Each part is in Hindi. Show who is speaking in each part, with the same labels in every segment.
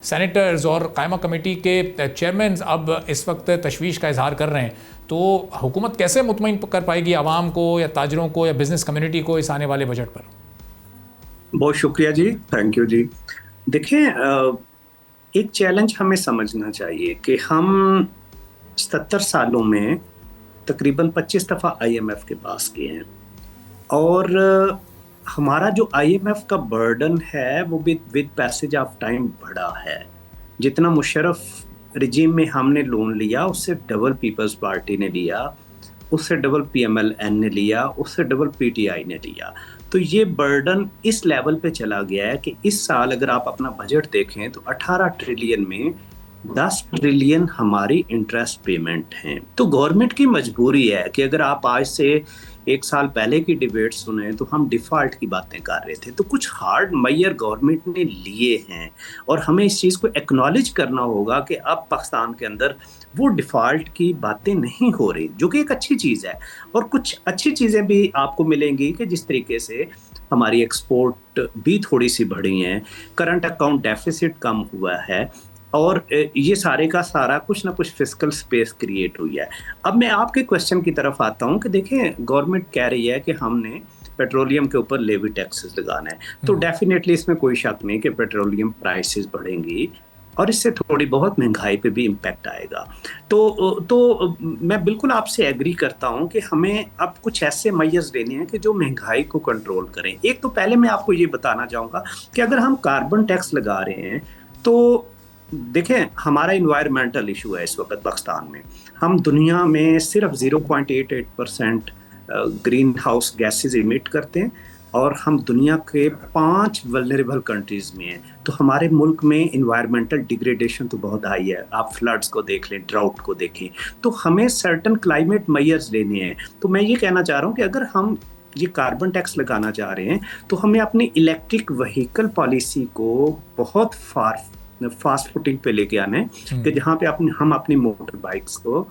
Speaker 1: सेनेटर्स और कायमा कमेटी के चेयरमैन अब इस वक्त तशवीश का इजहार कर रहे हैं, तो हुकूमत कैसे मुतमईन कर पाएगी आवाम को या ताजरों को या बिजनेस कम्युनिटी को इस आने वाले बजट पर?
Speaker 2: बहुत शुक्रिया जी, थैंक यू जी। देखें, एक चैलेंज हमें समझना चाहिए कि हम 70 सालों में तकरीबन 25 दफ़ा IMF के पास गए हैं और हमारा जो IMF का बर्डन है वो विद पैसेज ऑफ टाइम बढ़ा है। जितना मुशर्रफ रिजीम में हमने लोन लिया उससे डबल पीपल्स पार्टी ने लिया, उससे डबल PMLN ने लिया, उससे डबल PTI ने लिया। तो ये बर्डन इस लेवल पे चला गया है कि इस साल अगर आप अपना बजट देखें तो 18 ट्रिलियन में 10 ट्रिलियन हमारी इंटरेस्ट पेमेंट हैं। तो गवर्नमेंट की मजबूरी है कि अगर आप आज से एक साल पहले की डिबेट सुने तो हम डिफ़ॉल्ट की बातें कर रहे थे, तो कुछ हार्ड मेजर गवर्नमेंट ने लिए हैं और हमें इस चीज़ को एक्नॉलेज करना होगा कि अब पाकिस्तान के अंदर वो डिफ़ॉल्ट की बातें नहीं हो रही, जो कि एक अच्छी चीज़ है। और कुछ अच्छी चीज़ें भी आपको मिलेंगी कि जिस तरीके से हमारी एक्सपोर्ट भी थोड़ी सी बढ़ी हैं, करंट अकाउंट डेफिसिट कम हुआ है और ये सारे का सारा कुछ ना कुछ फिस्कल स्पेस क्रिएट हुई है। अब मैं आपके क्वेश्चन की तरफ आता हूँ कि देखें, गवर्नमेंट कह रही है कि हमने पेट्रोलियम के ऊपर लेवी टैक्सेस लगाना है, तो डेफिनेटली इसमें कोई शक नहीं कि पेट्रोलियम प्राइसेस बढ़ेंगी और इससे थोड़ी बहुत महंगाई पे भी इम्पैक्ट आएगा। तो मैं बिल्कुल आपसे एग्री करता हूँ कि हमें अब कुछ ऐसे मेजर्स लेने हैं कि जो महंगाई को कंट्रोल करें। एक तो पहले मैं आपको ये बताना चाहूँगा कि अगर हम कार्बन टैक्स लगा रहे हैं तो देखें, हमारा इन्वायरमेंटल इशू है इस वक्त पाकिस्तान में। हम दुनिया में सिर्फ 0.88% ग्रीन हाउस गैसेज इमिट करते हैं और हम दुनिया के 5 वल्नरेबल कंट्रीज़ में हैं। तो हमारे मुल्क में इन्वायरमेंटल डिग्रेडेशन तो बहुत हाई है। आप फ्लड्स को देख लें, ड्राउट को देखें। तो हमें सर्टन क्लाइमेट मेजर्स लेने हैं। तो मैं ये कहना चाह रहा हूँ कि अगर हम ये कार्बन टैक्स लगाना चाह रहे हैं तो हमें अपनी इलेक्ट्रिक व्हीकल पॉलिसी को बहुत फास्ट फुटिंग पे लेके आना है कि जहाँ पे हम अपनी मोटर बाइक्स को,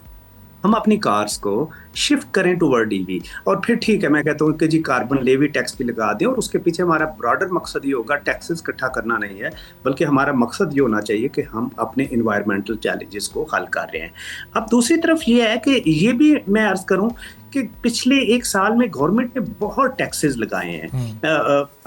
Speaker 2: हम अपनी कार्स को शिफ्ट करें टुवर्ड EV। और फिर ठीक है, मैं कहता हूँ कि जी कार्बन लेवी टैक्स भी लगा दें और उसके पीछे हमारा ब्रॉडर मकसद ये होगा, टैक्सेस इकट्ठा करना नहीं है, बल्कि हमारा मकसद ये होना चाहिए कि हम अपने इन्वायरमेंटल चैलेंजेस को हल कर रहे हैं। अब दूसरी तरफ ये है कि ये भी मैं अर्ज करूँ कि पिछले एक साल में गवर्नमेंट ने बहुत टैक्सेस लगाए हैं।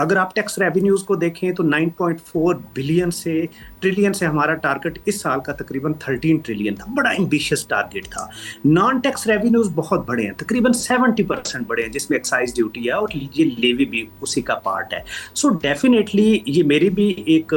Speaker 2: अगर आप टैक्स रेवेन्यूज को देखें तो 9.4 बिलियन से ट्रिलियन से हमारा टारगेट इस साल का तकरीबन 13 ट्रिलियन था। बड़ा एम्बिशियस टारगेट था। नॉन टैक्स रेवेन्यूज बहुत बड़े हैं, तकरीबन 70% बड़े हैं, जिसमें एक्साइज ड्यूटी है और ये लेवी भी उसी का पार्ट है। सो डेफिनेटली ये मेरी भी एक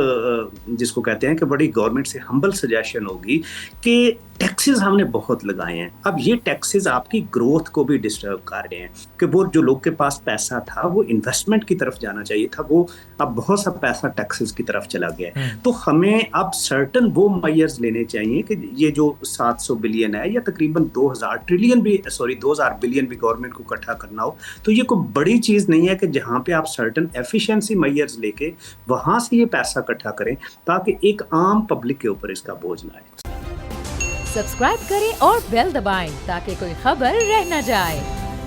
Speaker 2: जिसको कहते हैं कि बड़ी गवर्नमेंट से हम्बल सजेशन होगी कि टैक्सेस हमने बहुत लगाए हैं। अब ये टैक्सेस आपकी ग्रोथ को भी डिस्टर्ब कर रहे हैं कि वो जो लोग के पास पैसा था वो इन्वेस्टमेंट की तरफ जाना चाहिए था, वो अब बहुत सा पैसा टैक्सेस की तरफ चला गया है। तो हमें अब सर्टन वो मेजर्स लेने चाहिए कि ये जो 700 बिलियन है या तकरीबन 2000 बिलियन भी गवर्नमेंट को इकट्ठा करना हो, तो ये कोई बड़ी चीज़ नहीं है कि जहाँ पे आप सर्टन एफिशिएंसी मेजर्स लेके वहाँ से ये पैसा इकट्ठा करें ताकि एक आम पब्लिक के ऊपर इसका बोझ ना आए।
Speaker 3: सब्सक्राइब करें और बेल दबाएं ताकि कोई खबर रह न जाए।